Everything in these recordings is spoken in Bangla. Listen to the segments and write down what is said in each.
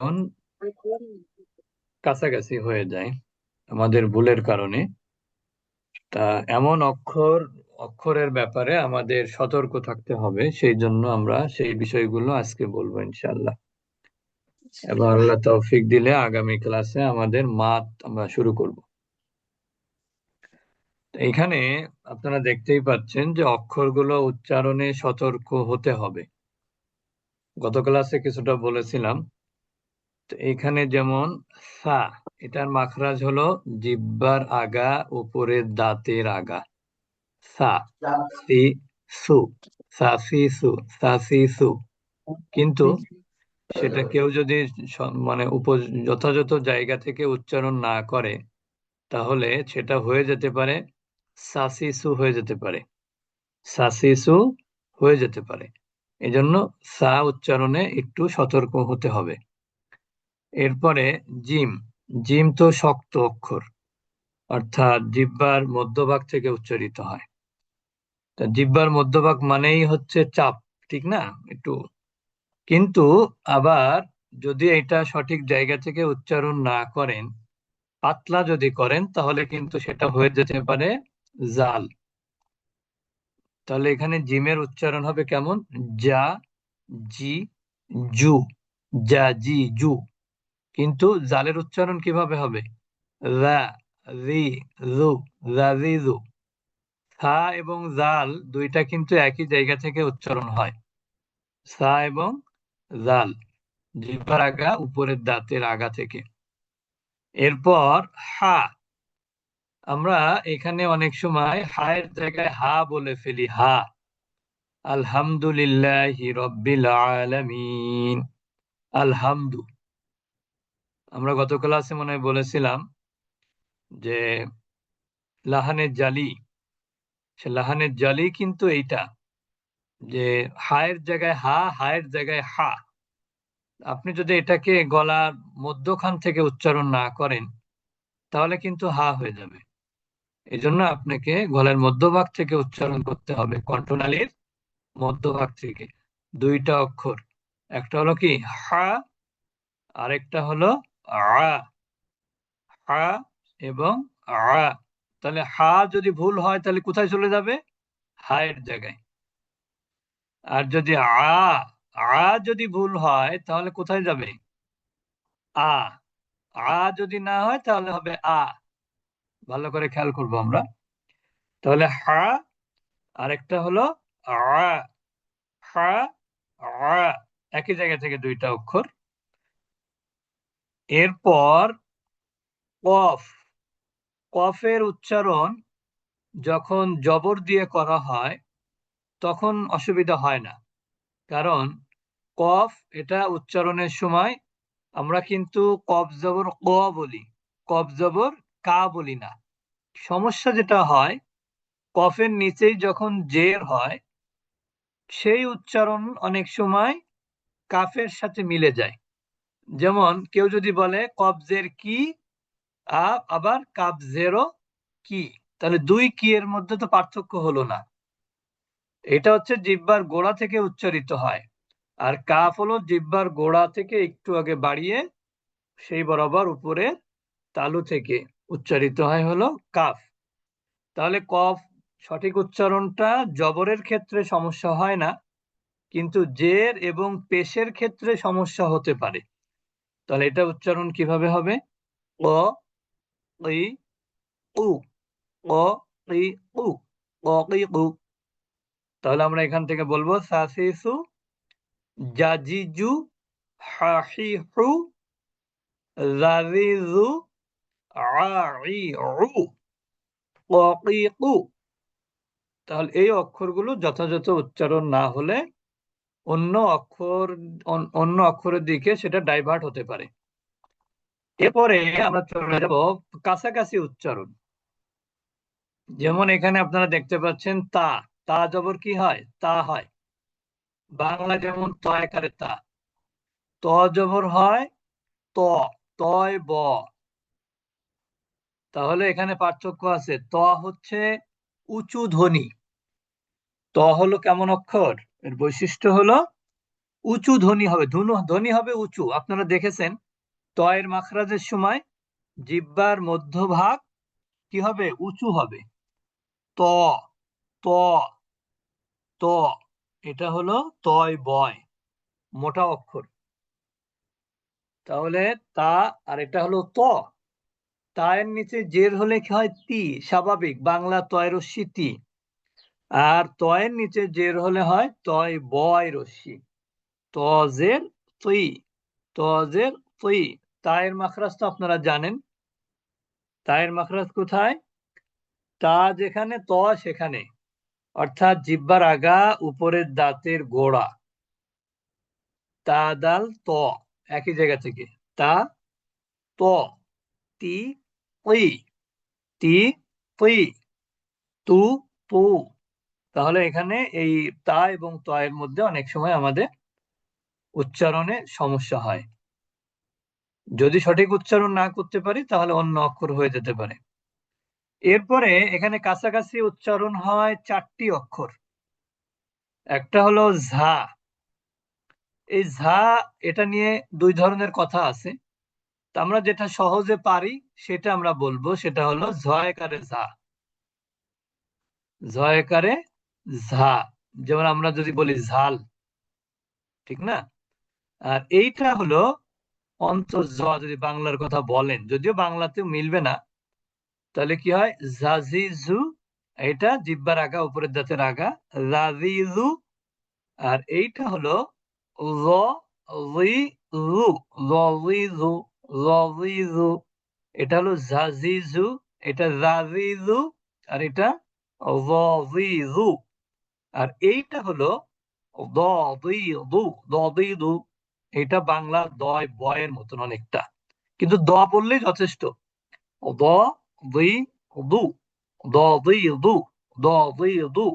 এখন কাছাকাছি হয়ে যায় আমাদের ভুলের কারণে। তা এমন অক্ষরের ব্যাপারে আমাদের সতর্ক থাকতে হবে, সেই জন্য আমরা সেই বিষয়গুলো আজকে বলবো ইনশাআল্লাহ। এবং আল্লাহ তৌফিক দিলে আগামী ক্লাসে আমাদের মাত আমরা শুরু করব। তো এখানে আপনারা দেখতেই পাচ্ছেন যে অক্ষরগুলো উচ্চারণে সতর্ক হতে হবে। গত ক্লাসে কিছুটা বলেছিলাম। তো এখানে যেমন সা, এটার মাখরাজ হলো জিহ্বার আগা, উপরের দাঁতের আগা। সা, সি, সু, সা সি সু, সা সি সু। কিন্তু সেটা কেউ যদি মানে যথাযথ জায়গা থেকে উচ্চারণ না করে, তাহলে সেটা হয়ে যেতে পারে সাসিসু হয়ে যেতে পারে, সাসিসু হয়ে যেতে পারে। এজন্য সা উচ্চারণে একটু সতর্ক হতে হবে। এরপরে জিম। জিম তো শক্ত অক্ষর, অর্থাৎ জিহ্বার মধ্যভাগ থেকে উচ্চারিত হয়। তা জিহ্বার মধ্যভাগ মানেই হচ্ছে চাপ, ঠিক না? একটু কিন্তু আবার যদি এটা সঠিক জায়গা থেকে উচ্চারণ না করেন, পাতলা যদি করেন, তাহলে কিন্তু সেটা হয়ে যেতে পারে জাল। তাহলে এখানে জিমের উচ্চারণ হবে কেমন? যা, জি, জু, যা জি জু। কিন্তু জালের উচ্চারণ কিভাবে হবে? রা, রি, রু, রাজিজু। সা এবং জাল দুইটা কিন্তু একই জায়গা থেকে উচ্চারণ হয়। সা এবং জাল, জিহ্বার আগা, উপরের দাঁতের আগা থেকে। এরপর হা। আমরা এখানে অনেক সময় হায়ের জায়গায় হা বলে ফেলি, হা। আলহামদুলিল্লাহি রব্বিল আলামিন। আলহামদু। আমরা গত ক্লাসে মনে হয় বলেছিলাম যে লাহানের জালি, সে লাহানের জালি কিন্তু এইটা, যে হায়ের জায়গায় হা, হায়ের জায়গায় হা। আপনি যদি এটাকে গলার মধ্যখান থেকে উচ্চারণ না করেন, তাহলে কিন্তু হা হয়ে যাবে। এই জন্য আপনাকে গলার মধ্যভাগ থেকে উচ্চারণ করতে হবে, কণ্ঠনালীর মধ্যভাগ থেকে। দুইটা অক্ষর, একটা হলো কি হা, আরেকটা হলো আ। হা এবং আ। তাহলে হা যদি ভুল হয়, তাহলে কোথায় চলে যাবে? হায়ের জায়গায়। আর যদি যদি ভুল হয়, তাহলে কোথায় যাবে? আ। যদি না হয়, তাহলে হবে আ। ভালো করে খেয়াল করবো আমরা। তাহলে হা, আরেকটা হলো আ। হা, আ, একই জায়গা থেকে দুইটা অক্ষর। এরপর কফ। কফের উচ্চারণ যখন জবর দিয়ে করা হয়, তখন অসুবিধা হয় না। কারণ কফ, এটা উচ্চারণের সময় আমরা কিন্তু কফ জবর ক বলি, কফ জবর কা বলি না। সমস্যা যেটা হয়, কফের নিচেই যখন জের হয়, সেই উচ্চারণ অনেক সময় কাফের সাথে মিলে যায়। যেমন কেউ যদি বলে কবজের কি, আবার কাবজেরও কি, তাহলে দুই কি এর মধ্যে তো পার্থক্য হলো না। এটা হচ্ছে জিহ্বার গোড়া থেকে উচ্চারিত হয়, আর কাফ হলো জিহ্বার গোড়া থেকে একটু আগে বাড়িয়ে সেই বরাবর উপরে তালু থেকে উচ্চারিত হয় হলো কাফ। তাহলে কফ সঠিক উচ্চারণটা জবরের ক্ষেত্রে সমস্যা হয় না, কিন্তু জের এবং পেশের ক্ষেত্রে সমস্যা হতে পারে। তাহলে এটা উচ্চারণ কিভাবে হবে? ক, ই, উ, ক, ই, উ, ক, ই, উ। তাহলে আমরা এখান থেকে বলবো সাসিসু, জাজিজু, হাহিহু, জাজিজু, আইউ, ককিকু। তাহলে এই অক্ষরগুলো যথাযথ উচ্চারণ না হলে অন্য অক্ষর, অন্য অক্ষরের দিকে সেটা ডাইভার্ট হতে পারে। এরপরে আমরা চলে যাব কাছাকাছি উচ্চারণ। যেমন এখানে আপনারা দেখতে পাচ্ছেন তা। তা জবর কি হয়? তা হয়। বাংলা যেমন ত একারে তা। ত জবর হয় ত, তয় ব। তাহলে এখানে পার্থক্য আছে। ত হচ্ছে উঁচু ধ্বনি। ত হলো কেমন অক্ষর? এর বৈশিষ্ট্য হলো উঁচু ধ্বনি হবে, ধ্বনি হবে উঁচু। আপনারা দেখেছেন তয়ের মাখরাজের সময় জিহ্বার মধ্যভাগ কি হবে? উঁচু হবে। ত ত ত, এটা হলো তয় বয়, মোটা অক্ষর। তাহলে তা, আর এটা হলো ত। তায়ের নিচে জের হলে কি হয়? তি, স্বাভাবিক বাংলা তয় রস্যি তি। আর তয়ের নিচে জের হলে হয় তয় বয় রস্যি, তজের তুই, তজের তুই। তায়ের মাখরাজ তো আপনারা জানেন, তায়ের মাখরাজ কোথায়? তা যেখানে ত সেখানে, অর্থাৎ জিহ্বার আগা উপরের দাঁতের গোড়া। তা দাল ত একই জায়গা থেকে, তা ত, তি তুই, তি তুই, তু তু। তাহলে এখানে এই তা এবং ত এর মধ্যে অনেক সময় আমাদের উচ্চারণে সমস্যা হয়। যদি সঠিক উচ্চারণ না করতে পারি তাহলে অন্য অক্ষর হয়ে যেতে পারে। এরপরে এখানে কাছাকাছি উচ্চারণ হয় 4টি অক্ষর। একটা হলো ঝা। এই ঝা, এটা নিয়ে দুই ধরনের কথা আছে। তা আমরা যেটা সহজে পারি সেটা আমরা বলবো, সেটা হলো ঝয়কারে ঝা, ঝয়কারে ঝা। যেমন আমরা যদি বলি ঝাল, ঠিক না? আর এইটা হলো অন্তর্জ, যদি বাংলার কথা বলেন, যদিও বাংলাতেও মিলবে না, তাহলে কি হয়? জাজিজু, এটা জিহ্বার আগা উপরের দাঁতের আগা, জাজিজু। আর এইটা হলো জ জি জু, জিজু, জিজু। এটা হলো জাজিজু, এটা জাজিজু, আর এটা জিজু। আর এইটা হলো দু, দু। এটা বাংলা দয় বয়ের মতন অনেকটা, কিন্তু দ বললেই যথেষ্ট। দ দুই দু, দ দুই দু, দ দুই দু।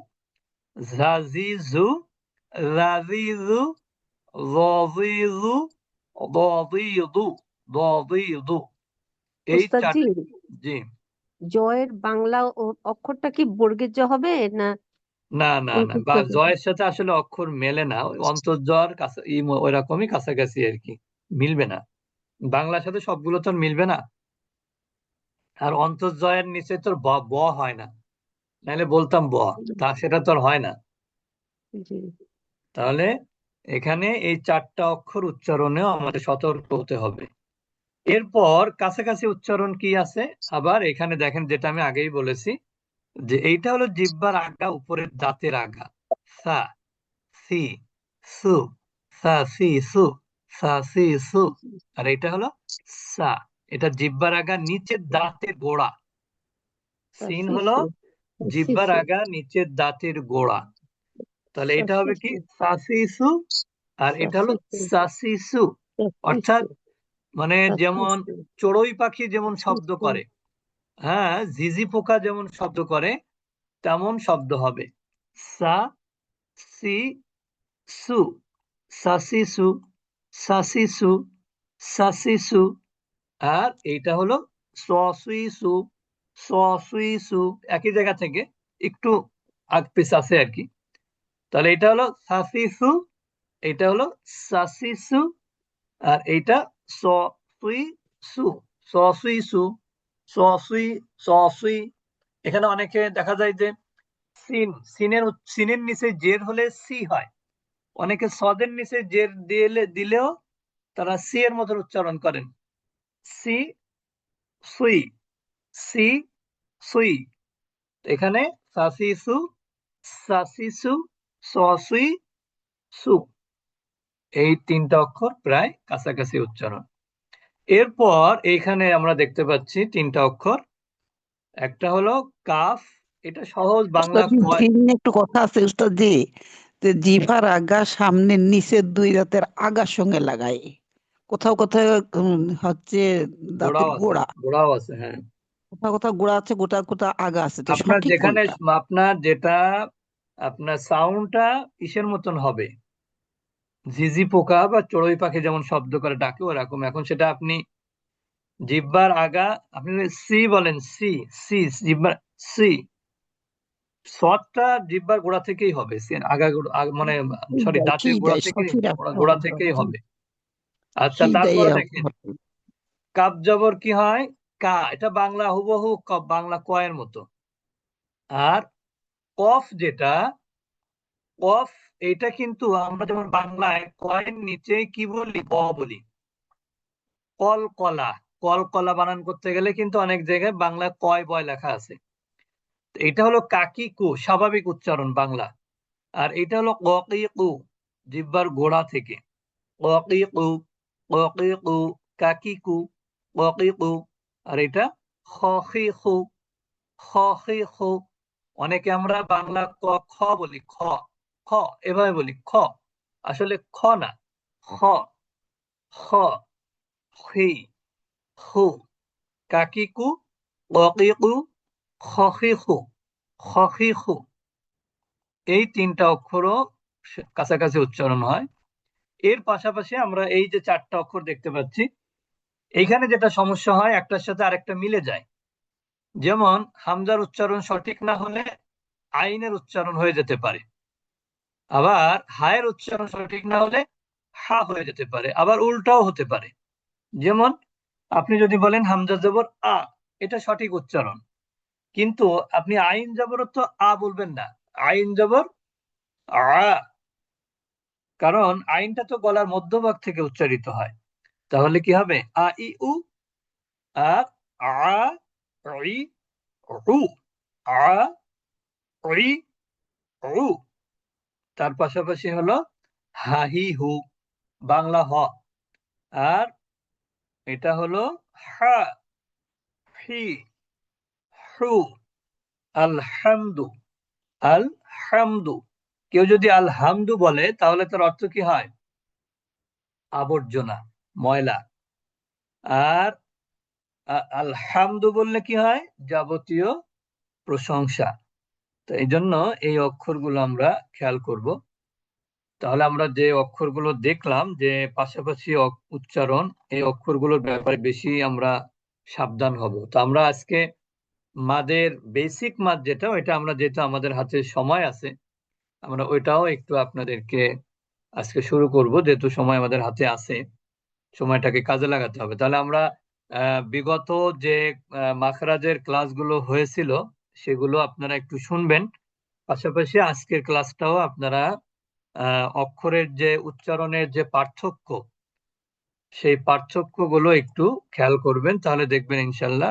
জাজিজু, জাজিজু, জিজু, দু, দু। এই ওস্তাদ চার। জি, জি। জয়ের বাংলা অক্ষরটা কি বর্গের জ হবে না না না না, বা অন্তর্জ হবে? জয়ের সাথে আসলে অক্ষর মেলে না, ওই অন্তর্জর কাছে ওই রকমই কাছাকাছি আর কি, মিলবে না। বাংলার সাথে সবগুলো তো আর মিলবে না। আর অন্তর্জয়ের নিচে তো ব ব হয় না, নাহলে বলতাম ব, তা সেটা তো আর হয় না। জি। তাহলে এখানে এই 4টা অক্ষর উচ্চারণেও আমাদের সতর্ক হতে হবে। এরপর কাছাকাছি উচ্চারণ কি আছে? আবার এখানে দেখেন, যেটা আমি আগেই বলেছি, যে এইটা হলো জিহ্বার আগা উপরের দাঁতের আগা। সা, সি, সু, সা সি সু, সা সি সু। আর এটা হলো সা, এটা জিহ্বার আগা নিচের দাঁতের গোড়া। সিন হলো শিশু, জিহ্বার শিশু, আগা নিচের দাঁতের গোড়া। তাহলে এটা হবে কি? শিশু, সাসিসু। আর এটা হলো শিশু, সাসিসু। অর্থাৎ শিশু, মানে যেমন শিশু, চড়ুই পাখি যেমন শব্দ শিশু। করে, হ্যাঁ, ঝিঝি পোকা যেমন শব্দ করে, তেমন শব্দ হবে। সা সি সু, সাসিসু, সাসিসু, সাসিসু। আর এইটা হলো সসুইসু, সসুইসু। একই জায়গা থেকে একটু আগ পিছ আছে আর কি। তাহলে এটা হলো সাসিসু, এটা হলো সাসিসু। আর এইটা সসুইসু, সসুইসু, সসুই, সসুই। এখানে অনেকে দেখা যায় যে সিনের নিচে জের হলে সি হয়। অনেকে সদের নিচে জের দিলেও তারা সি এর মতন উচ্চারণ করেন। সি সুই, সি সুই। এখানে সাসিসু, সাসিসু, সসুই, সু। এই 3টা অক্ষর প্রায় কাছাকাছি উচ্চারণ। এরপর এইখানে আমরা দেখতে পাচ্ছি 3টা অক্ষর। একটা হলো কাফ, এটা সহজ বাংলা উস্তাদ জি, কয়। জি নিয়ে একটু কথা আছে উস্তাদ জি। যে জিভার আগা সামনের নিচের দুই দাঁতের আগার সঙ্গে লাগাই, কোথাও কোথাও হচ্ছে দাঁতের গোড়াও আছে, গোড়া, গোড়াও আছে, হ্যাঁ। কোথাও কোথাও গোড়া আছে, কোথাও কোথাও আগা আছে, তো আপনার সঠিক যেখানে, কোনটা? আপনার যেটা, আপনার সাউন্ডটা ইসের মতন হবে, ঝিঝি পোকা বা চড়ুই পাখি যেমন শব্দ করে ডাকে ওরকম। এখন সেটা আপনি জিহ্বার আগা, আপনি যদি সি বলেন, সি, সি জিহ্বার, সি, সদটা জিহ্বার গোড়া থেকেই হবে, মানে সরি, দাঁতের গোড়া খিদায় থেকে, সঠিক একটা গোড়া অক্ষর, থেকেই হবে। আচ্ছা, খিদাই তারপরে দেখেন, অক্ষর। কাপ জবর কি হয়? কা। এটা বাংলা হুবহু বাংলা কয়ের মতো। আর কফ যেটা, কফ, এটা কিন্তু আমরা যেমন বাংলায় কয়ের নিচে কি বলি? ক বলি। কলকলা, কলকলা বানান করতে গেলে কিন্তু অনেক জায়গায় বাংলায় কয় বয় লেখা আছে। এটা হলো কাকিকু, স্বাভাবিক উচ্চারণ বাংলা। আর এটা হলো ককিকু, জিহ্বার গোড়া থেকে। ককিকু, ককিকু, কাকিকু, ককিকু। আর এটা খখিখু, খখিখু। অনেকে আমরা বাংলা ক খ বলি, খ, খ এভাবে বলি, খ। আসলে খ না, খ, খ, হি, হু। কাকিকু, ককিকু, খখিখু, খখিখু। এই তিনটা অক্ষরও কাছাকাছি উচ্চারণ হয়। এর পাশাপাশি আমরা এই যে চারটা অক্ষর দেখতে পাচ্ছি, এইখানে যেটা সমস্যা হয়, একটার সাথে আরেকটা মিলে যায়। যেমন হামজার উচ্চারণ সঠিক না হলে আইনের উচ্চারণ হয়ে যেতে পারে, আবার হায়ের উচ্চারণ সঠিক না হলে হা হয়ে যেতে পারে, আবার উল্টাও হতে পারে। যেমন আপনি যদি বলেন হামজা জবর আ, এটা সঠিক উচ্চারণ, কিন্তু আপনি আইন জবর তো আ বলবেন না, আইন জবর আ, কারণ আইনটা তো গলার মধ্যভাগ থেকে উচ্চারিত হয়। তাহলে কি হবে? আ ই উ, আর আ ই উ, আ ই উ। তার পাশাপাশি হলো হাহি হু, বাংলা হ। আর এটা হলো হা, হি, হু। আল হামদু, আল হামদু। কেউ যদি আল হামদু বলে তাহলে তার অর্থ কি হয়? আবর্জনা, ময়লা। আর আল হামদু বললে কি হয়? যাবতীয় প্রশংসা। তো এই জন্য এই অক্ষরগুলো আমরা খেয়াল করব। তাহলে আমরা যে অক্ষরগুলো দেখলাম যে পাশাপাশি উচ্চারণ, এই অক্ষরগুলোর ব্যাপারে বেশি আমরা সাবধান হব। তো আমরা আজকে মাদের বেসিক মাদ যেটা, ওইটা আমরা, যেহেতু আমাদের হাতে সময় আছে, আমরা ওইটাও একটু আপনাদেরকে আজকে শুরু করব, যেহেতু সময় আমাদের হাতে আছে, সময়টাকে কাজে লাগাতে হবে। তাহলে আমরা বিগত যে মাখরাজের ক্লাসগুলো হয়েছিল সেগুলো আপনারা একটু শুনবেন, পাশাপাশি আজকের ক্লাসটাও আপনারা অক্ষরের যে উচ্চারণের যে পার্থক্য, সেই পার্থক্যগুলো একটু খেয়াল করবেন, তাহলে দেখবেন ইনশাল্লাহ